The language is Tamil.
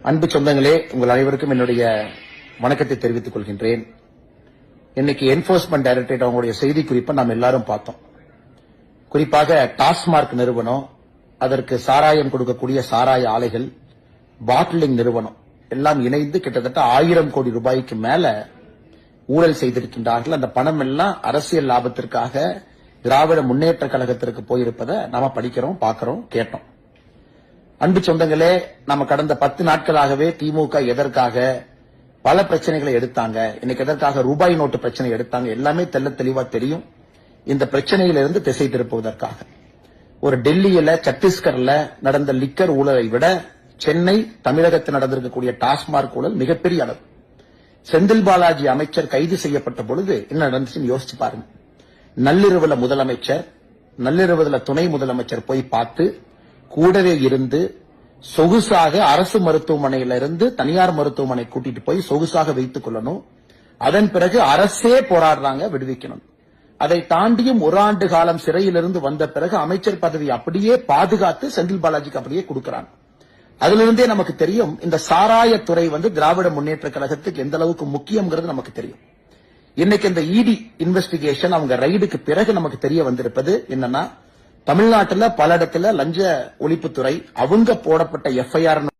அன்பு சொந்தங்களே, உங்கள் அனைவருக்கும் என்னுடைய வணக்கத்தை தெரிவித்துக் கொள்கின்றேன். இன்னைக்கு என்போர்ஸ்மென்ட் டைரக்டரேட் அவங்களுடைய செய்தி குறிப்பை நாம் எல்லாரும் பார்த்தோம். குறிப்பாக டாஸ்மார்க் நிறுவனம், அதற்கு சாராயம் கொடுக்கக்கூடிய சாராய ஆலைகள், பாட்டிலிங் நிறுவனம் எல்லாம் இணைந்து கிட்டத்தட்ட 1000 கோடி ரூபாய்க்கு மேல ஊழல் செய்திருக்கின்றார்கள். அந்த பணம் எல்லாம் அரசியல் லாபத்திற்காக திராவிட முன்னேற்ற கழகத்திற்கு போயிருப்பதை நாம படிக்கிறோம், பார்க்கிறோம், கேட்டோம். அன்பு சொந்தங்களே, நம்ம கடந்த 10 நாட்களாகவே திமுக எதற்காக பல பிரச்சனைகளை எடுத்தாங்க, இன்னைக்கு எதற்காக ரூபாய் நோட்டு பிரச்சனை எடுத்தாங்க, எல்லாமே தெல்ல தெளிவா தெரியும். இந்த பிரச்சனையிலிருந்து திசை திருப்புவதற்காக ஒரு டெல்லியில, சத்தீஸ்கர்ல நடந்த லிக்கர் ஊழலை விட சென்னை, தமிழகத்தில் நடந்திருக்கக்கூடிய டாஸ்மார்க் ஊழல் மிகப்பெரிய அளவு. செந்தில் பாலாஜி அமைச்சர் கைது செய்யப்பட்ட பொழுது என்ன நடந்துச்சுன்னு யோசிச்சு பாருங்க. நள்ளிரவுல முதலமைச்சர், நள்ளிரவுல துணை முதலமைச்சர் போய் பார்த்து கூடவே இருந்து சொகுசாக அரசு மருத்துவமனையில இருந்து தனியார் மருத்துவமனை கூட்டிட்டு போய் சொகுசாக வைத்துக் கொள்ளணும். அதன் பிறகு அரசே போராடுறாங்க, விடுவிக்கணும். அதை தாண்டியும் 1 ஆண்டு காலம் சிறையிலிருந்து வந்த பிறகு அமைச்சர் பதவி அப்படியே பாதுகாத்து செந்தில் பாலாஜிக்கு அப்படியே கொடுக்கிறாங்க. அதிலிருந்தே நமக்கு தெரியும் இந்த சாராயத்துறை திராவிட முன்னேற்ற கழகத்துக்கு எந்த அளவுக்கு முக்கியம்ங்கிறது நமக்கு தெரியும். இன்னைக்கு இந்த இடி இன்வெஸ்டிகேஷன் அவங்க ரைடுக்கு பிறகு நமக்கு தெரிய வந்திருப்பது என்னன்னா, தமிழ்நாட்டில் பல இடத்துல லஞ்ச ஒழிப்புத்துறை அவங்க போடப்பட்ட எஃப்ஐஆர்